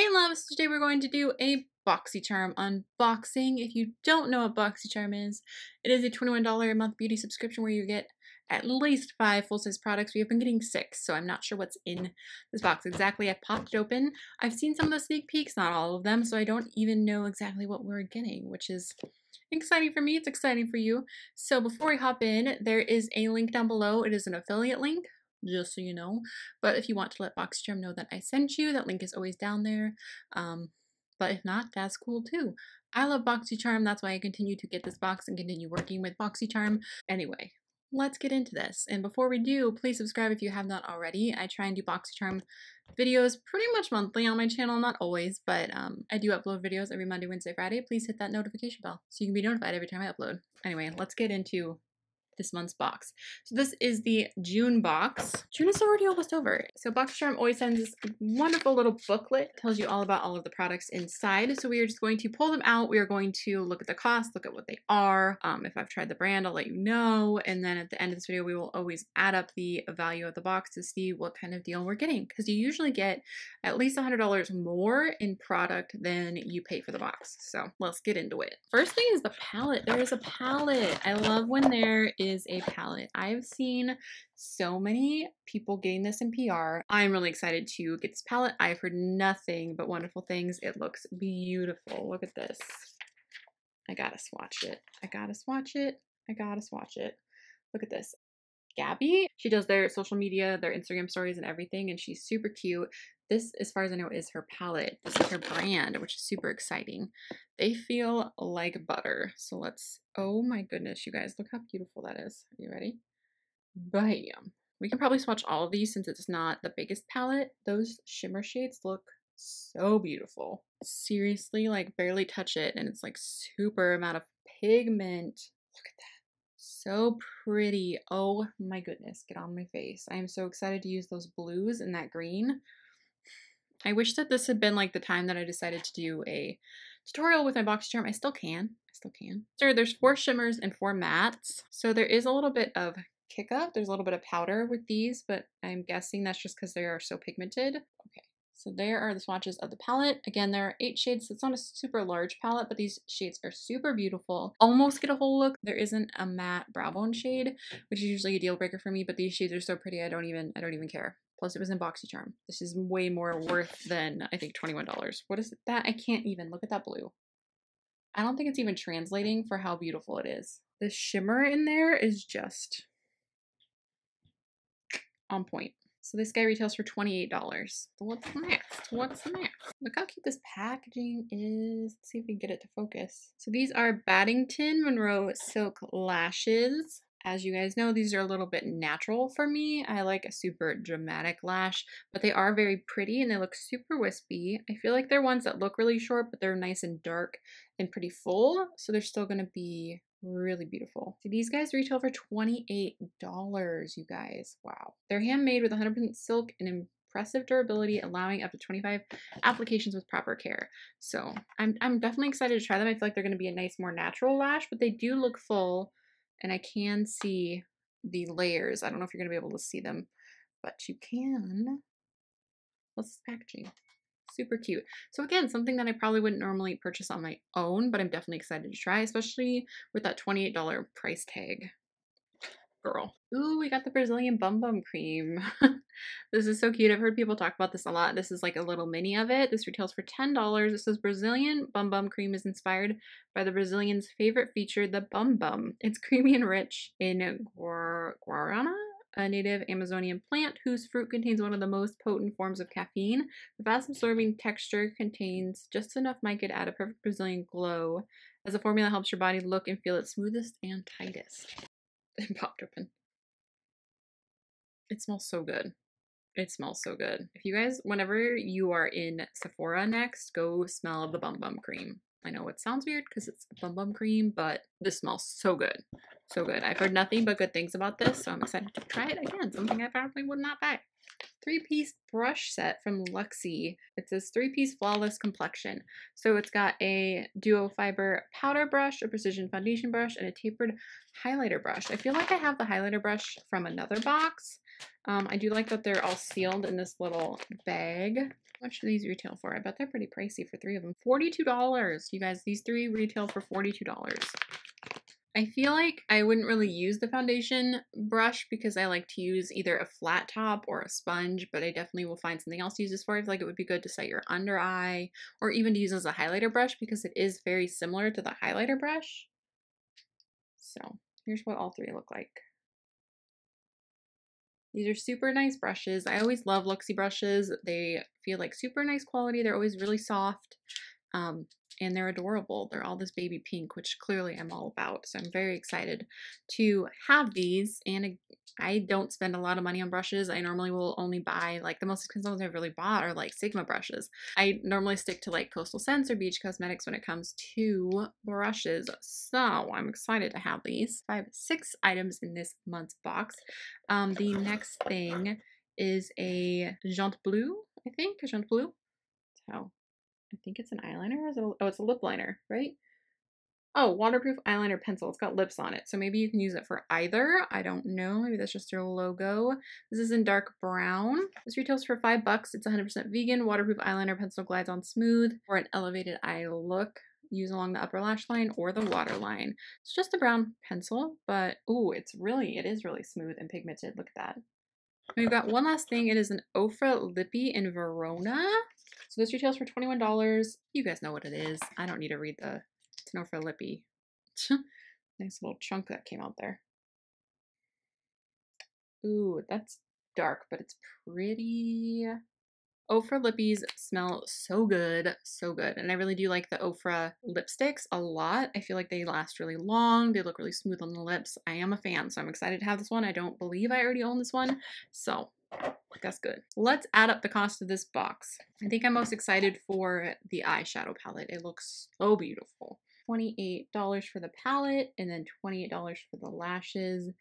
Hey loves, today we're going to do a Boxycharm unboxing. If you don't know what Boxycharm is, it is a $21 a month beauty subscription where you get at least 5 full-size products. We have been getting 6, so I'm not sure what's in this box exactly. I popped it open. I've seen some of the sneak peeks, not all of them, so I don't even know exactly what we're getting, which is exciting for me. It's exciting for you. So before we hop in, there is a link down below. It is an affiliate link, just so you know. But if you want to let Boxycharm know that I sent you, that link is always down there. But if not, that's cool too. I love Boxycharm. That's why I continue to get this box and continue working with Boxycharm. Anyway, let's get into this. And before we do, please subscribe if you have not already. I try and do Boxycharm videos pretty much monthly on my channel, not always, but I do upload videos every Monday, Wednesday, Friday. Please hit that notification bell so you can be notified every time I upload. Anyway, let's get into this month's box. So this is the June box. June is already almost over. So Boxycharm always sends this wonderful little booklet, tells you all about all of the products inside. So we are just going to pull them out. We are going to look at the cost, look at what they are. If I've tried the brand, I'll let you know. And then at the end of this video, we will always add up the value of the box to see what kind of deal we're getting. Because you usually get at least $100 more in product than you pay for the box. So let's get into it. First thing is the palette. There is a palette. I love when there is a palette. I've seen so many people getting this in PR. I'm really excited to get this palette. I've heard nothing but wonderful things. It looks beautiful. Look at this. I gotta swatch it. I gotta swatch it. I gotta swatch it. Look at this. Gabby, she does their social media, their Instagram stories and everything, and she's super cute. This, as far as I know, is her palette. This is her brand, which is super exciting. They feel like butter. So let's, oh my goodness, you guys, look how beautiful that is. Are you ready? Bam. We can probably swatch all of these since it's not the biggest palette. Those shimmer shades look so beautiful. Seriously, like barely touch it, and it's like super amount of pigment. Look at that. So pretty. Oh my goodness, get on my face. I am so excited to use those blues and that green. I wish that this had been like the time that I decided to do a tutorial with my Boxycharm. I still can. So there's 4 shimmers and 4 mattes. So there is a little bit of kick up. There's a little bit of powder with these, but I'm guessing that's just because they are so pigmented. Okay. So there are the swatches of the palette. Again, there are 8 shades, so it's not a super large palette, but these shades are super beautiful. Almost get a whole look. There isn't a matte brow bone shade, which is usually a deal breaker for me, but these shades are so pretty, I don't even care. Plus it was in Boxycharm. This is way more worth than, I think, $21. What is that? I can't even look at that blue. I don't think it's even translating for how beautiful it is. The shimmer in there is just on point. So this guy retails for $28. What's next? What's next? Look how cute this packaging is. Let's see if we can get it to focus. So these are Baddington Monroe Silk Lashes. As you guys know, these are a little bit natural for me. I like a super dramatic lash, but they are very pretty and they look super wispy. I feel like they're ones that look really short, but they're nice and dark and pretty full. So they're still gonna be really beautiful. So these guys retail for $28, you guys. Wow. They're handmade with 100% silk and impressive durability, allowing up to 25 applications with proper care. So I'm definitely excited to try them. I feel like they're gonna be a nice, more natural lash, but they do look full. And I can see the layers. I don't know if you're going to be able to see them, but you can. What's this packaging? Super cute. So again, something that I probably wouldn't normally purchase on my own, but I'm definitely excited to try, especially with that $28 price tag. Girl. Ooh, we got the Brazilian Bum Bum Cream. This is so cute. I've heard people talk about this a lot. This is like a little mini of it. This retails for $10. It says Brazilian Bum Bum Cream is inspired by the Brazilians' favorite feature, the Bum Bum. It's creamy and rich in guarana, a native Amazonian plant whose fruit contains one of the most potent forms of caffeine. The fast-absorbing texture contains just enough mica to add a perfect Brazilian glow, as the formula helps your body look and feel its smoothest and tightest. It popped open. It smells so good. It smells so good. If you guys, whenever you are in Sephora next, go smell the Bum Bum Cream. I know it sounds weird because it's Bum Bum Cream, but this smells so good. So good. I've heard nothing but good things about this, so I'm excited to try it again. Something I probably would not buy. 3-piece brush set from Luxie. It says 3-piece flawless complexion. So it's got a duo fiber powder brush, a precision foundation brush, and a tapered highlighter brush. I feel like I have the highlighter brush from another box. I do like that they're all sealed in this little bag. How much do these retail for? I bet they're pretty pricey for 3 of them. $42. You guys, these 3 retail for $42. I feel like I wouldn't really use the foundation brush because I like to use either a flat top or a sponge, but I definitely will find something else to use this for. I feel like it would be good to set your under eye or even to use as a highlighter brush because it is very similar to the highlighter brush. So here's what all 3 look like. These are super nice brushes. I always love Luxie brushes. They feel like super nice quality. They're always really soft. And they're adorable. They're all this baby pink, which clearly I'm all about. So I'm very excited to have these. And I don't spend a lot of money on brushes. I normally will only buy, like, the most expensive ones I've really bought are like Sigma brushes. I normally stick to like Coastal Scents or Beach Cosmetics when it comes to brushes. So I'm excited to have these. I have 6 items in this month's box. The next thing is a Jante Bleu, I think, a Jante Bleu. So I think it's an eyeliner. Is it oh, it's a lip liner, right? Oh, waterproof eyeliner pencil. It's got lips on it. So maybe you can use it for either. I don't know. Maybe that's just their logo. This is in dark brown. This retails for $5. It's 100% vegan. Waterproof eyeliner pencil glides on smooth for an elevated eye look. Use along the upper lash line or the waterline. It's just a brown pencil, but ooh, it is really smooth and pigmented. Look at that. We've got one last thing. It is an Ofra Lippy in Verona. So this retails for $21. You guys know what it is. I don't need to read the, it's an Ofra Lippy. Nice little chunk that came out there. Ooh, that's dark, but it's pretty. Ofra Lippies smell so good, so good. And I really do like the Ofra lipsticks a lot. I feel like they last really long. They look really smooth on the lips. I am a fan, so I'm excited to have this one. I don't believe I already own this one, so that's good. Let's add up the cost of this box. I think I'm most excited for the eyeshadow palette. It looks so beautiful. $28 for the palette, and then $28 for the lashes.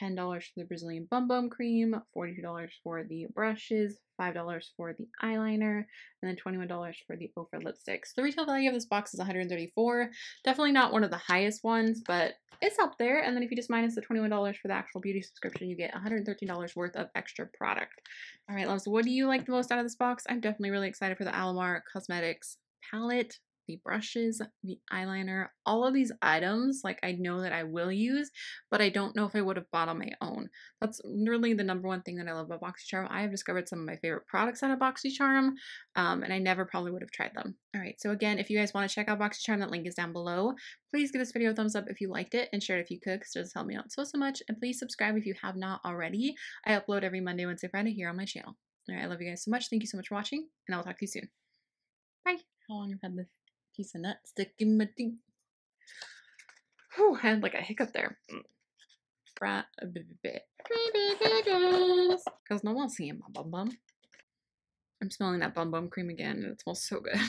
$10 for the Brazilian Bum Bum Cream, $42 for the brushes, $5 for the eyeliner, and then $21 for the Ofra lipsticks. The retail value of this box is $134. Definitely not one of the highest ones, but it's up there. And then if you just minus the $21 for the actual beauty subscription, you get $113 worth of extra product. All right, loves, what do you like the most out of this box? I'm definitely really excited for the Alamar Cosmetics palette, the brushes, the eyeliner, all of these items, like, I know that I will use, but I don't know if I would have bought on my own. That's literally the number one thing that I love about Boxycharm. I have discovered some of my favorite products out of Boxycharm, and I never probably would have tried them. All right, so again, if you guys want to check out Boxycharm, that link is down below. Please give this video a thumbs up if you liked it, and share it if you could, because it does help me out so much. And please subscribe if you have not already. I upload every Monday, Wednesday, Friday here on my channel. All right, I love you guys so much. Thank you so much for watching, and I will talk to you soon. Bye. How long have I had this piece of nut stick in my teeth? Whew, I had like a hiccup there. Because no one's seeing my bum bum. I'm smelling that bum bum cream again, and it smells so good.